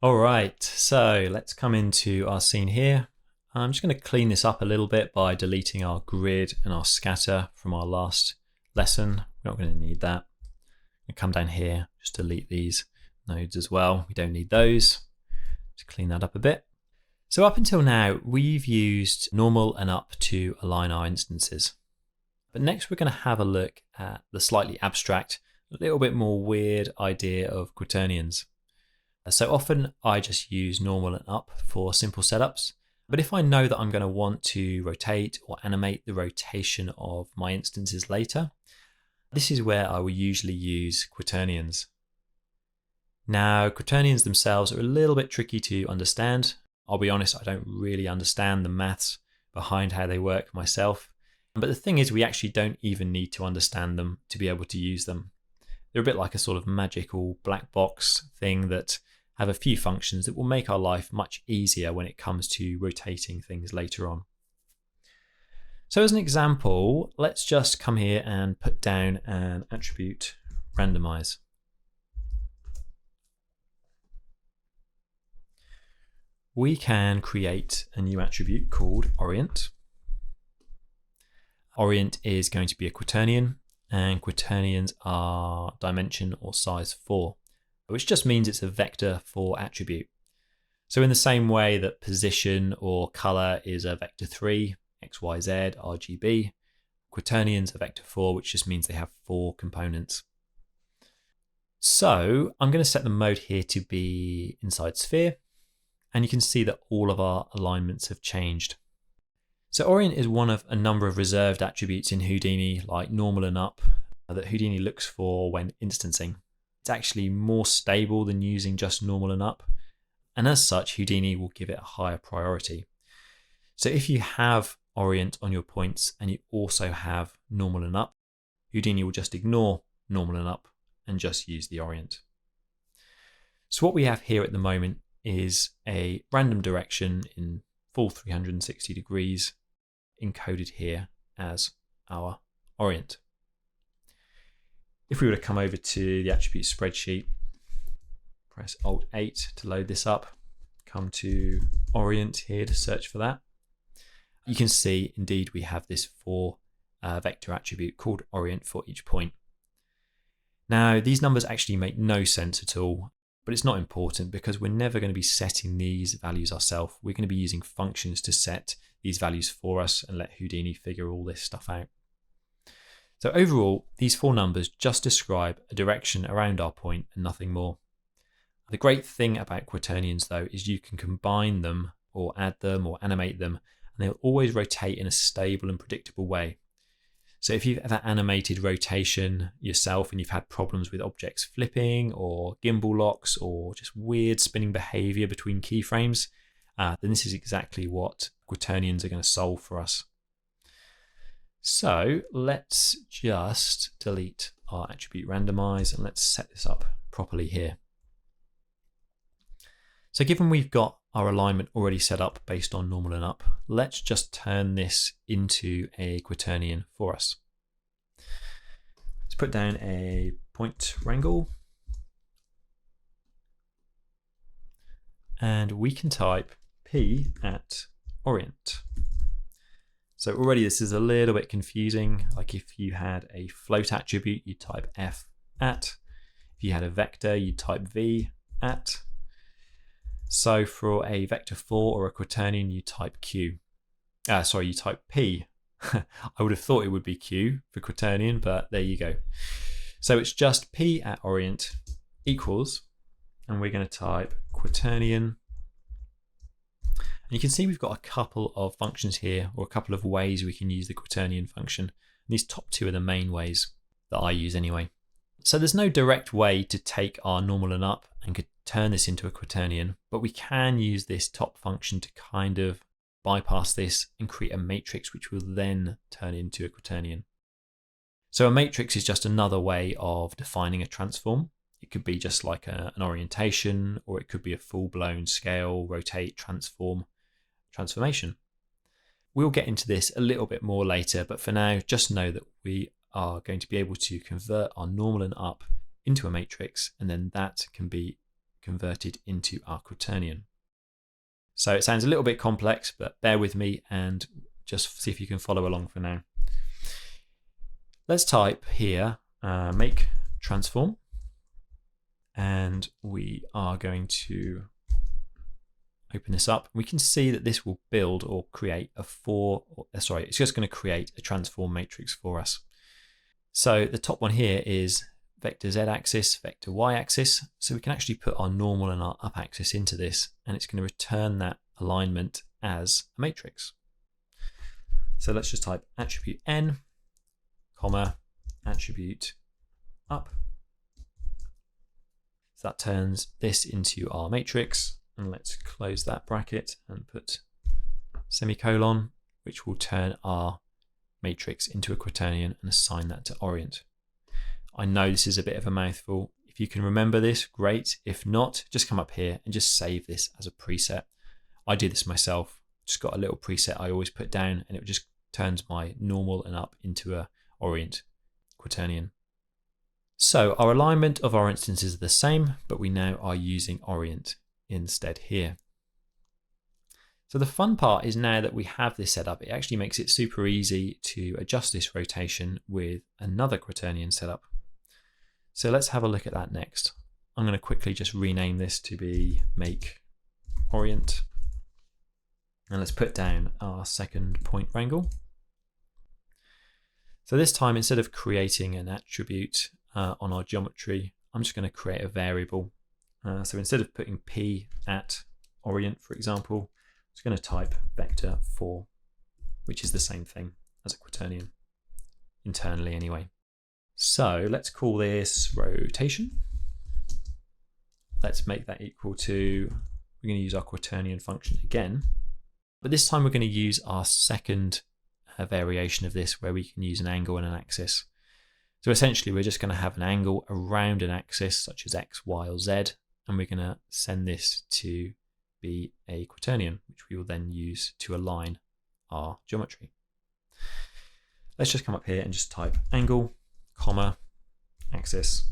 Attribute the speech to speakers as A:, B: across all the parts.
A: All right, so let's come into our scene here. I'm just going to clean this up a little bit by deleting our grid and our scatter from our last lesson. We're not going to need that. I'm going to come down here, just delete these nodes as well. We don't need those. Just clean that up a bit. So up until now, we've used normal and up to align our instances. But next we're going to have a look at the slightly abstract, a little bit more weird idea of quaternions. So often I just use normal and up for simple setups. But if I know that I'm going to want to rotate or animate the rotation of my instances later, this is where I will usually use quaternions. Now, quaternions themselves are a little bit tricky to understand. I'll be honest, I don't really understand the maths behind how they work myself. But the thing is, we actually don't even need to understand them to be able to use them. They're a bit like a sort of magical black box thing that have a few functions that will make our life much easier when it comes to rotating things later on. So as an example, let's just come here and put down an attribute randomize. We can create a new attribute called Orient. Orient is going to be a quaternion, and quaternions are dimension or size 4. Which just means it's a vector for attribute. So in the same way that position or color is a vector 3, X, Y, Z, RGB, quaternions are vector 4, which just means they have 4 components. So I'm going to set the mode here to be inside sphere, and you can see that all of our alignments have changed. So Orient is one of a number of reserved attributes in Houdini, like normal and up, that Houdini looks for when instancing. It's actually more stable than using just normal and up, and as such Houdini will give it a higher priority. So if you have Orient on your points and you also have normal and up, Houdini will just ignore normal and up and just use the Orient. So what we have here at the moment is a random direction in full 360 degrees encoded here as our Orient. If we were to come over to the attribute spreadsheet, press Alt-8 to load this up, come to Orient here to search for that, you can see indeed we have this 4 vector attribute called Orient for each point. Now these numbers actually make no sense at all, but it's not important because we're never going to be setting these values ourselves. We're going to be using functions to set these values for us and let Houdini figure all this stuff out. So overall, these 4 numbers just describe a direction around our point and nothing more. The great thing about quaternions though is you can combine them or add them or animate them, and they'll always rotate in a stable and predictable way. So if you've ever animated rotation yourself and you've had problems with objects flipping or gimbal locks or just weird spinning behavior between keyframes, then this is exactly what quaternions are going to solve for us. So let's just delete our attribute randomize and let's set this up properly here. So given we've got our alignment already set up based on normal and up, let's just turn this into a quaternion for us. Let's put down a point wrangle, and we can type P at Orient. So already this is a little bit confusing. Like if you had a float attribute, you'd type F at. If you had a vector, you'd type V at. So for a vector 4 or a quaternion, you type Q. You type P. I would have thought it would be Q for quaternion, but there you go. So it's just P at Orient equals, and we're going to type quaternion. And you can see we've got a couple of functions here, or a couple of ways we can use the quaternion function. And these top 2 are the main ways that I use anyway. So there's no direct way to take our normal and up and could turn this into a quaternion, but we can use this top function to kind of bypass this and create a matrix which will then turn into a quaternion. So a matrix is just another way of defining a transform. It could be just like an orientation, or it could be a full-blown scale, rotate, transformation. We'll get into this a little bit more later, but for now, just know that we are going to be able to convert our normal and up into a matrix, and then that can be converted into our quaternion. So it sounds a little bit complex, but bear with me and just see if you can follow along for now. Let's type here make transform, and we are going to open this up. We can see that this will build or create it's just going to create a transform matrix for us. So the top one here is vector z-axis, vector y-axis. So we can actually put our normal and our up axis into this, and it's going to return that alignment as a matrix. So let's just type attribute n, comma, attribute up. So that turns this into our matrix. And let's close that bracket and put semicolon, which will turn our matrix into a quaternion and assign that to Orient. I know this is a bit of a mouthful. If you can remember this, great. If not, just come up here and just save this as a preset. I do this myself. Just got a little preset I always put down, and it just turns my normal and up into a Orient quaternion. So our alignment of our instances is the same, but we now are using Orient instead here. So the fun part is now that we have this set up, it actually makes it super easy to adjust this rotation with another quaternion setup. So let's have a look at that next. I'm going to quickly just rename this to be make Orient. And let's put down our second point wrangle. So this time, instead of creating an attribute on our geometry, I'm just going to create a variable. So instead of putting p at Orient, for example, I'm just going to type vector 4, which is the same thing as a quaternion, internally anyway. So let's call this rotation. Let's make that equal to, we're going to use our quaternion function again, but this time we're going to use our second variation of this, where we can use an angle and an axis. So essentially we're just going to have an angle around an axis such as x, y, or z, and we're going to send this to be a quaternion, which we will then use to align our geometry. Let's just come up here and just type angle, comma, axis,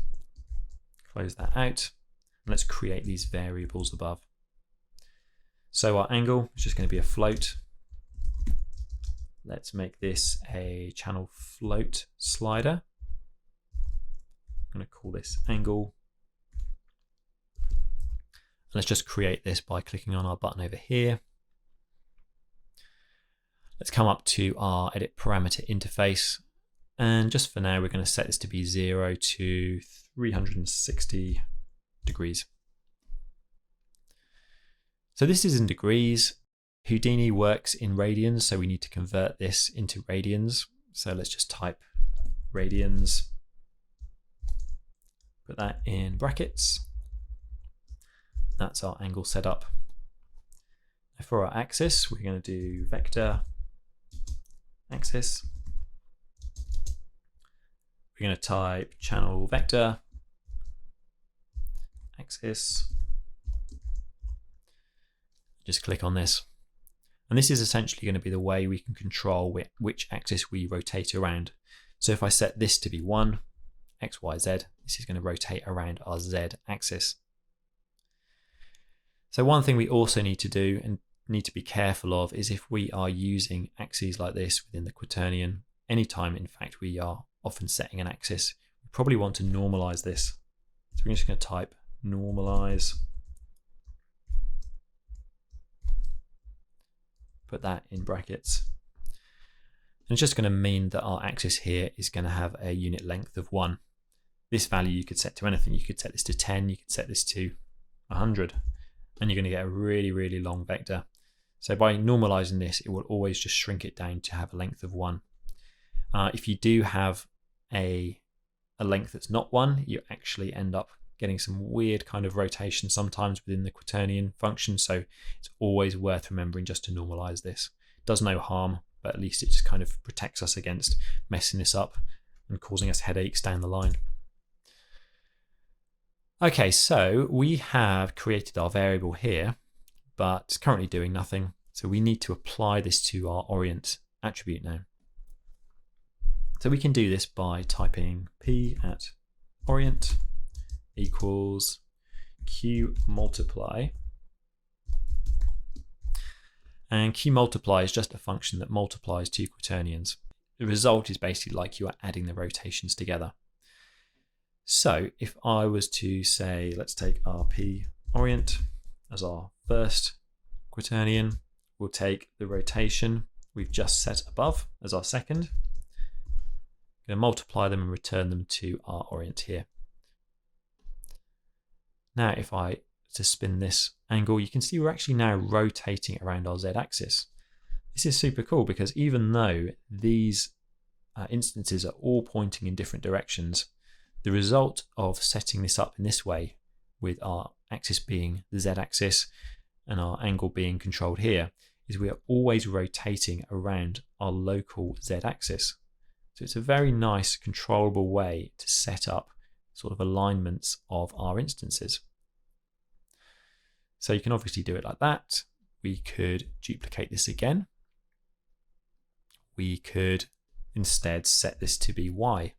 A: close that out, and let's create these variables above. So our angle is just going to be a float. Let's make this a channel float slider. I'm going to call this angle. Let's just create this by clicking on our button over here. Let's come up to our edit parameter interface. And just for now, we're going to set this to be 0 to 360 degrees. So this is in degrees. Houdini works in radians, so we need to convert this into radians. So let's just type radians, put that in brackets. That's our angle setup. For our axis, we're going to do vector axis. We're going to type channel vector axis. Just click on this. And this is essentially going to be the way we can control which axis we rotate around. So if I set this to be 1, x, y, z, this is going to rotate around our z axis. So one thing we also need to do and need to be careful of is if we are using axes like this within the quaternion, anytime in fact we are often setting an axis, we probably want to normalize this. So we're just going to type normalize, put that in brackets. And it's just going to mean that our axis here is going to have a unit length of 1. This value you could set to anything. You could set this to 10, you could set this to 100, and you're going to get a really, really long vector. So by normalizing this, it will always just shrink it down to have a length of 1. If you do have a length that's not 1, you actually end up getting some weird kind of rotation sometimes within the quaternion function. So it's always worth remembering just to normalize this. It does no harm, but at least it just kind of protects us against messing this up and causing us headaches down the line. Okay, so we have created our variable here, but it's currently doing nothing. So we need to apply this to our Orient attribute now. So we can do this by typing p at Orient equals Q multiply. And Q multiply is just a function that multiplies two quaternions. The result is basically like you are adding the rotations together. So if I was to say, let's take RP Orient as our first quaternion, we'll take the rotation we've just set above as our second. Going to multiply them and return them to our Orient here. Now if I to spin this angle, you can see we're actually now rotating around our z-axis. This is super cool because even though these instances are all pointing in different directions, the result of setting this up in this way, with our axis being the z-axis and our angle being controlled here, is we are always rotating around our local z-axis. So it's a very nice controllable way to set up sort of alignments of our instances. So you can obviously do it like that. We could duplicate this again. We could instead set this to be y.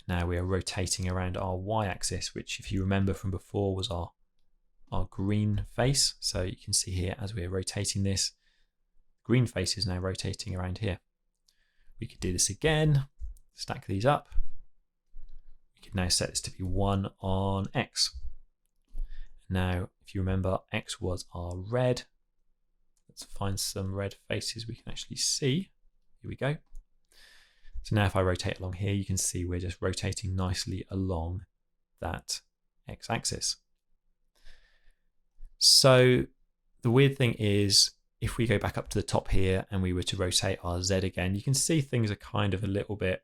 A: Now we are rotating around our y-axis, which if you remember from before was our green face. So you can see here as we are rotating this, green face is now rotating around here. We could do this again, stack these up. We could now set this to be 1 on x. Now, if you remember, x was our red. Let's find some red faces we can actually see. Here we go. So now if I rotate along here, you can see we're just rotating nicely along that x-axis. So the weird thing is, if we go back up to the top here and we were to rotate our Z again, you can see things are kind of a little bit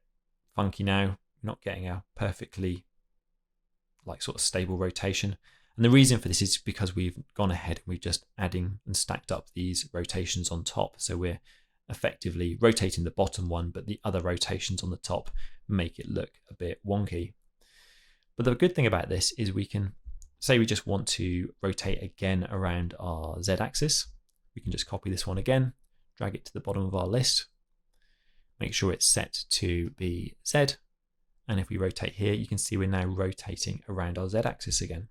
A: funky now. We're not getting a perfectly like sort of stable rotation. And the reason for this is because we've gone ahead and we've just adding and stacked up these rotations on top. So we're effectively rotating the bottom one, but the other rotations on the top make it look a bit wonky. But the good thing about this is we can say we just want to rotate again around our z-axis. We can just copy this one again, drag it to the bottom of our list, make sure it's set to be z, and if we rotate here, you can see we're now rotating around our z-axis again.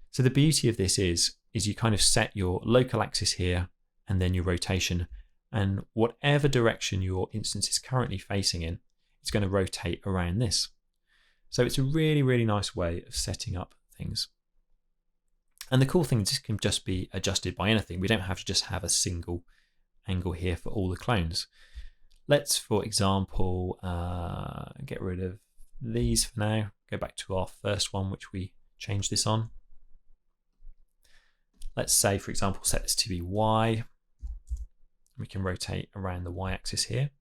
A: So the beauty of this is you kind of set your local axis here and then your rotation, and whatever direction your instance is currently facing in, it's going to rotate around this. So it's a really, really nice way of setting up things. And the cool thing is this can just be adjusted by anything. We don't have to just have a single angle here for all the clones. Let's, for example, get rid of these for now. Go back to our first one, which we changed this on. Let's say, for example, set this to be Y. We can rotate around the Y-axis here.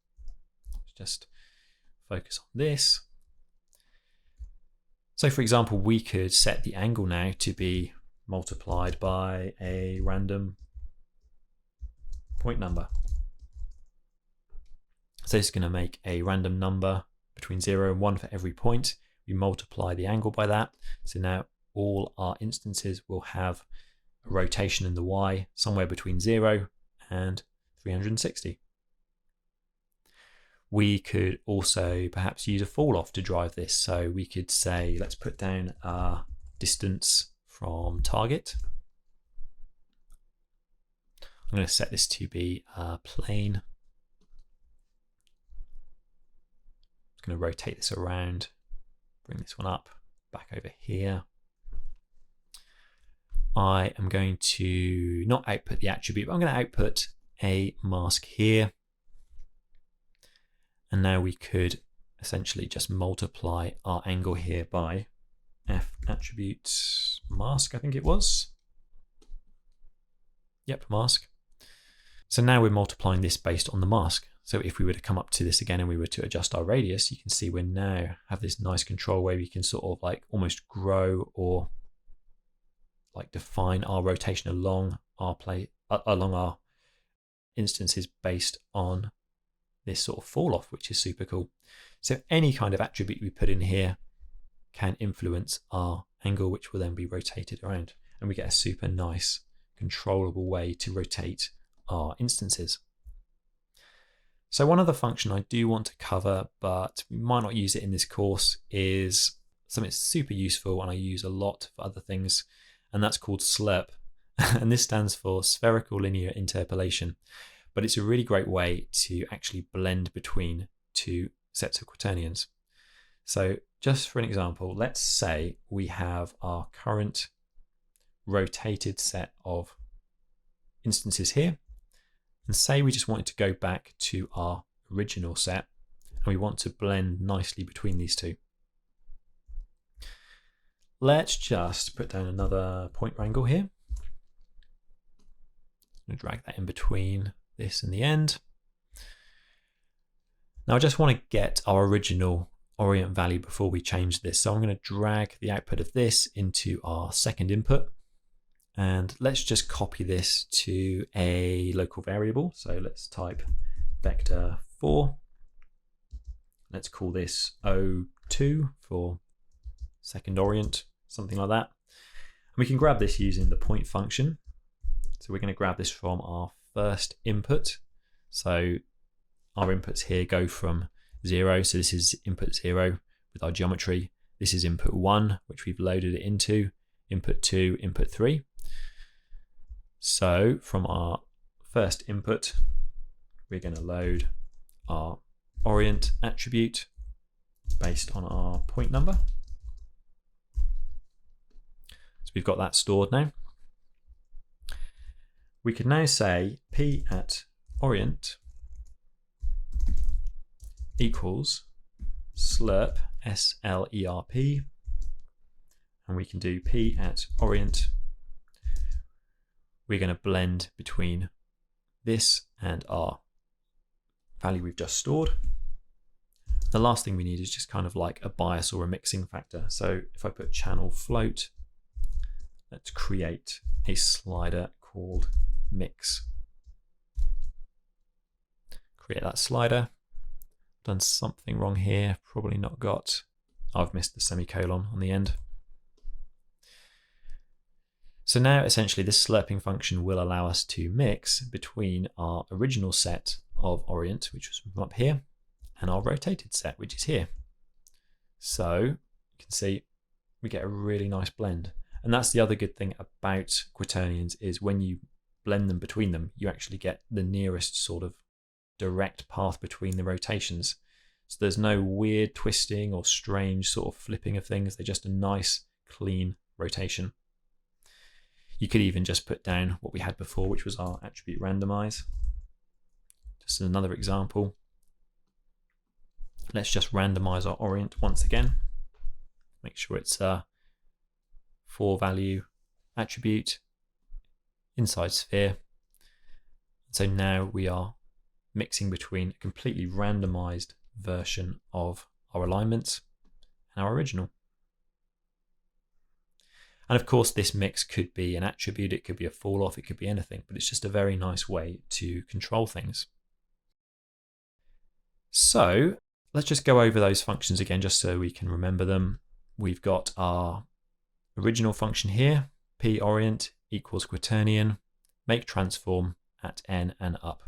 A: Let's just focus on this. So, for example, we could set the angle now to be multiplied by a random point number. So it's going to make a random number between 0 and 1 for every point. We multiply the angle by that. So now all our instances will have a rotation in the Y somewhere between 0 and 360. We could also perhaps use a fall off to drive this. So we could say, let's put down our distance from target. I'm going to set this to be a plane. I'm going to rotate this around, bring this one up, back over here. I am going to not output the attribute, but I'm going to output a mask here. And now we could essentially just multiply our angle here by f attribute mask, I think it was. Yep, mask. So now we're multiplying this based on the mask. So if we were to come up to this again and we were to adjust our radius, you can see we now have this nice control where we can sort of like almost grow or like define our rotation along our along our instances based on this sort of fall off, which is super cool. So any kind of attribute we put in here can influence our angle, which will then be rotated around, and we get a super nice controllable way to rotate our instances. So one other function I do want to cover, but we might not use it in this course, is something super useful and I use a lot for other things, and that's called slurp. And this stands for spherical linear interpolation, but it's a really great way to actually blend between two sets of quaternions. So just for an example, let's say we have our current rotated set of instances here, and say we just wanted to go back to our original set and we want to blend nicely between these two. Let's just put down another point wrangle here. I'm going to drag that in between this and the end. Now I just want to get our original Orient value before we change this. So I'm going to drag the output of this into our second input. And let's just copy this to a local variable. So let's type vector 4. Let's call this O2 for second Orient, something like that. And we can grab this using the point function. So we're going to grab this from our first input. So our inputs here go from 0. So this is input 0 with our geometry. This is input 1, which we've loaded it into, input 2, input 3. So from our first input, we're going to load our Orient attribute based on our point number. So we've got that stored now. We can now say p at Orient equals slurp, S-L-E-R-P, and we can do p at Orient. We're going to blend between this and our value we've just stored. The last thing we need is just kind of like a bias or a mixing factor. So if I put channel float, let's create a slider called mix. Create that slider. Done something wrong here, probably not got, I've missed the semicolon on the end. So now essentially this slurping function will allow us to mix between our original set of Orient, which was from up here, and our rotated set, which is here. So you can see we get a really nice blend. And that's the other good thing about Quaternions, is when you blend them between them, you actually get the nearest sort of direct path between the rotations. So there's no weird twisting or strange sort of flipping of things. They're just a nice, clean rotation. You could even just put down what we had before, which was our attribute randomize. Just another example. Let's just randomize our Orient once again. Make sure it's a 4-value attribute inside sphere. So now we are mixing between a completely randomized version of our alignments and our original. And of course, this mix could be an attribute, it could be a fall off, it could be anything, but it's just a very nice way to control things. So let's just go over those functions again, just so we can remember them. We've got our original function here, p orient equals quaternion, make transform at n and up.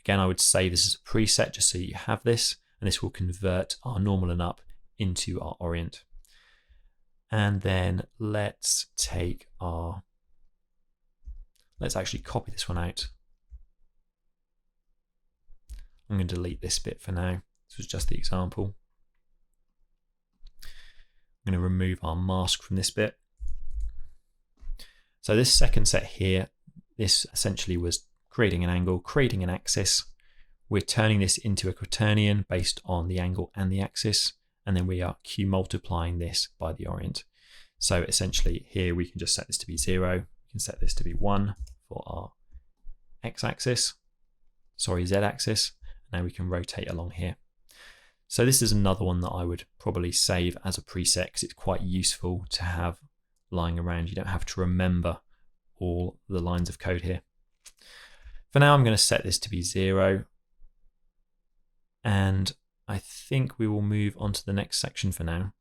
A: Again, I would say this is a preset just so you have this, and this will convert our normal and up into our Orient. And then let's take our, let's actually copy this one out. I'm going to delete this bit for now. This was just the example. I'm going to remove our mask from this bit. So this second set here, this essentially was creating an angle, creating an axis. We're turning this into a quaternion based on the angle and the axis, and then we are Q multiplying this by the Orient. So essentially here we can just set this to be 0. We can set this to be 1 for our x-axis, sorry, z-axis. Now we can rotate along here. So this is another one that I would probably save as a preset because it's quite useful to have lying around. You don't have to remember all the lines of code here. For now, I'm going to set this to be 0. And I think we will move on to the next section for now.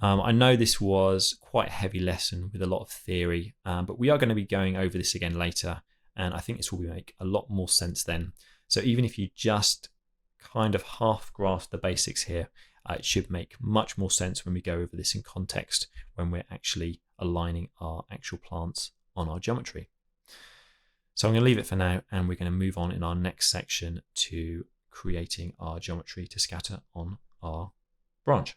A: I know this was quite a heavy lesson with a lot of theory, but we are going to be going over this again later. And I think this will make a lot more sense then. So even if you just kind of half grasp the basics here, it should make much more sense when we go over this in context when we're actually aligning our actual plants on our geometry. So I'm going to leave it for now, and we're going to move on in our next section to creating our geometry to scatter on our branch.